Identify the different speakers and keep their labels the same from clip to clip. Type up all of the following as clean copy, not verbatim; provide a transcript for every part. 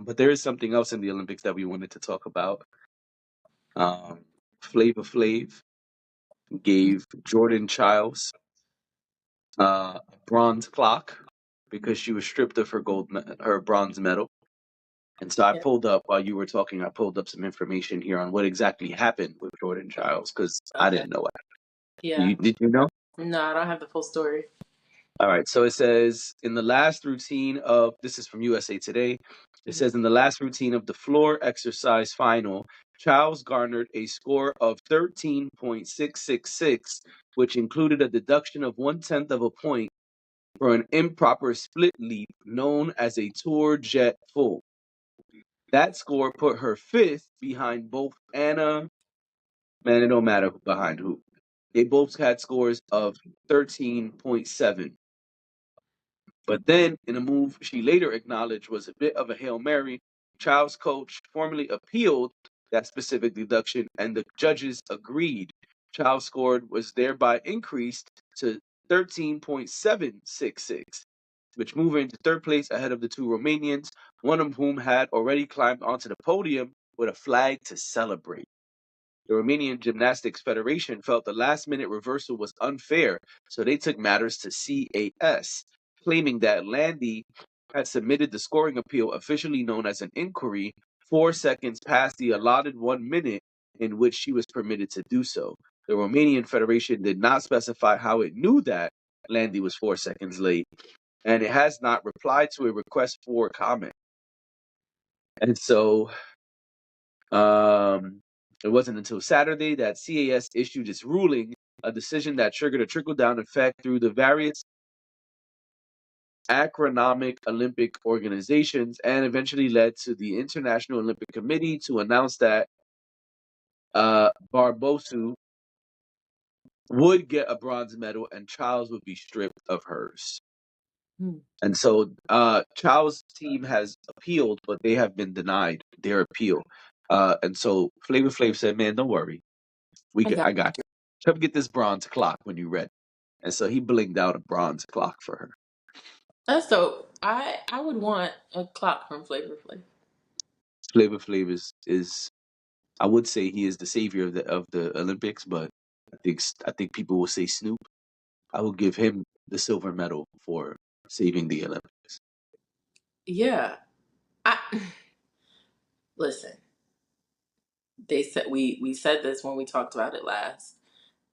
Speaker 1: But there is something else in the Olympics that we wanted to talk about. Flava Flav gave Jordan Chiles a bronze clock because she was stripped of her bronze medal. And so I
Speaker 2: Yeah.
Speaker 1: pulled up while you were talking. I pulled up some information here on what exactly happened with Jordan Chiles because I
Speaker 2: Okay.
Speaker 1: didn't know it.
Speaker 2: Yeah.
Speaker 1: Did you know?
Speaker 2: No, I don't have the full story.
Speaker 1: All right. So it says in the last routine of this is from USA Today. It
Speaker 2: Mhm.
Speaker 1: says in the last routine of the floor exercise final, Chiles garnered a score of 13.666, which included a deduction of 1/10 of a point for an improper split leap known as a tour jet full. That score put her fifth behind both Anna. Man, it don't matter behind who. They both had scores of 13.7. But then, in a move she later acknowledged was a bit of a Hail Mary, Child's coach formally appealed that specific deduction, and the judges agreed. Child's score was thereby increased to 13.766, which moved her into third place ahead of the two Romanians, one of whom had already climbed onto the podium with a flag to celebrate. The Romanian Gymnastics Federation felt the last-minute reversal was unfair, so they took matters to CAS, claiming that Landy had submitted the scoring appeal, officially known as an inquiry, 4 seconds past the allotted 1 minute in which she was permitted to do so. The Romanian Federation did not specify how it knew that Landy was 4 seconds late, and it has not replied to a request for comment. And so it wasn't until Saturday that CAS issued its ruling, a decision that triggered a trickle-down effect through the various acronomic Olympic organizations and eventually led to the International Olympic Committee to announce that Barbosu would get a bronze medal and Chiles would be stripped of hers.
Speaker 2: Hmm.
Speaker 1: And so Chiles' team has appealed, but they have been denied their appeal. And so Flava Flav said, "Man, don't worry. I got you. Come get this bronze clock when you're ready." And so he blinged out a bronze clock for her.
Speaker 2: That's dope. I would want a clock from Flavor Flav.
Speaker 1: Flava Flav is I would say he is the savior of the Olympics, but I think people will say Snoop. I will give him the silver medal for saving the Olympics.
Speaker 2: Yeah. I listen. They said we said this when we talked about it last,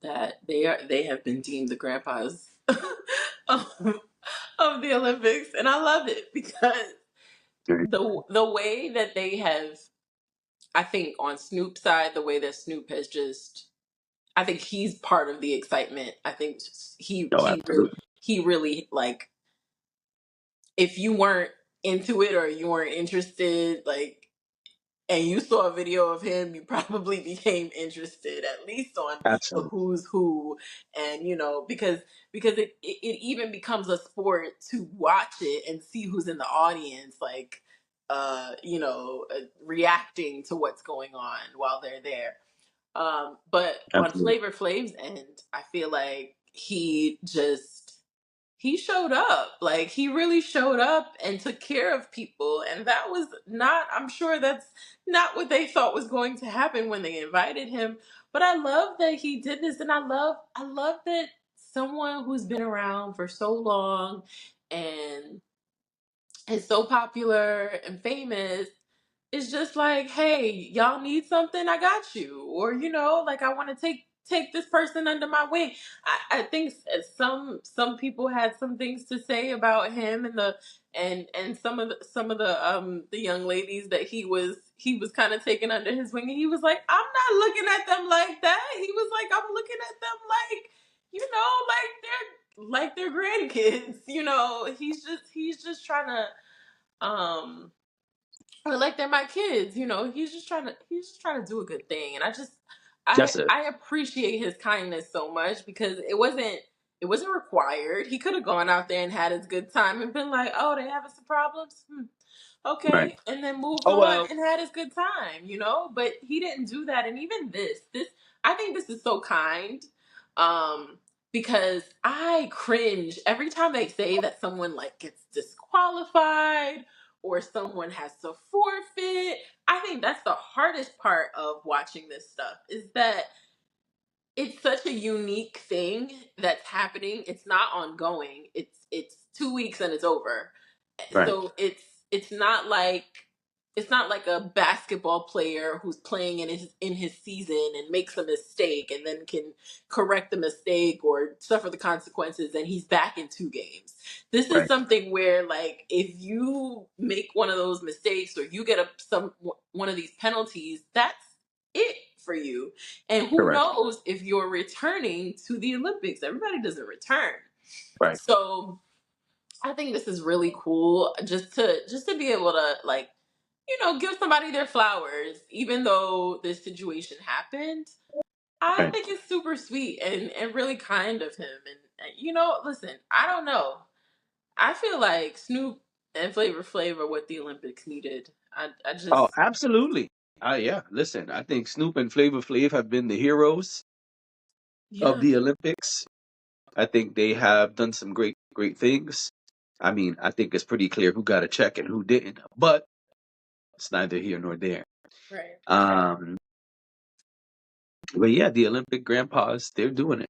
Speaker 2: that they have been deemed the grandpas of, of the Olympics, and I love it because
Speaker 1: Right.
Speaker 2: the way that they have, I think on Snoop's side, the way that Snoop has just, I think he's part of the excitement. I think
Speaker 1: No, absolutely.
Speaker 2: he really like, if you weren't into it or you weren't interested, like, and you saw a video of him, you probably became interested at least on the
Speaker 1: Absolutely.
Speaker 2: who's who, and because it even becomes a sport to watch it and see who's in the audience, like reacting to what's going on while they're there. But on
Speaker 1: Absolutely.
Speaker 2: Flavor Flav's end, I feel like he showed up. Like he really showed up and took care of people. And that was not, I'm sure that's not what they thought was going to happen when they invited him. But I love that he did this, and I love that someone who's been around for so long and is so popular and famous, it's just like, hey, y'all need something, I got you. Or like, I want to take this person under my wing. I think some people had some things to say about him and some of the young ladies that he was kind of taking under his wing, and he was like, I'm not looking at them like that. He was like, I'm looking at them like, like they're grandkids. He's just trying to or like they're my kids. He's just trying to do a good thing. And I
Speaker 1: That's it.
Speaker 2: I appreciate his kindness so much, because it wasn't required. He could have gone out there and had his good time and been like, oh, they having some problems,
Speaker 1: Right.
Speaker 2: okay, and then moved
Speaker 1: Oh
Speaker 2: on
Speaker 1: well.
Speaker 2: and had his good time. But he didn't do that. And even this I think this is so kind, um because I cringe every time they say that someone like gets disqualified or someone has to forfeit. I think that's the hardest part of watching this stuff is that it's such a unique thing that's happening. It's not ongoing. It's 2 weeks and it's over.
Speaker 1: Right.
Speaker 2: So it's not like it's not like a basketball player who's playing in his season and makes a mistake and then can correct the mistake or suffer the consequences and he's back in 2 games. This is
Speaker 1: Right.
Speaker 2: something where like if you make one of those mistakes or you get one of these penalties, that's it for you. And who
Speaker 1: Correct.
Speaker 2: knows if you're returning to the Olympics? Everybody doesn't return.
Speaker 1: Right.
Speaker 2: So I think this is really cool just to be able to like, give somebody their flowers, even though this situation happened. I
Speaker 1: Right.
Speaker 2: think it's super sweet and really kind of him. And listen, I don't know. I feel like Snoop and Flavor Flav are what the Olympics needed. I
Speaker 1: Oh,
Speaker 2: just
Speaker 1: absolutely. Yeah. Listen, I think Snoop and Flava Flav have been the heroes of
Speaker 2: yeah,
Speaker 1: the Olympics. I think they have done some great things. I mean, I think it's pretty clear who got a check and who didn't, but it's neither here nor there.
Speaker 2: right.
Speaker 1: Um, but yeah, the Olympic grandpas, they're doing it.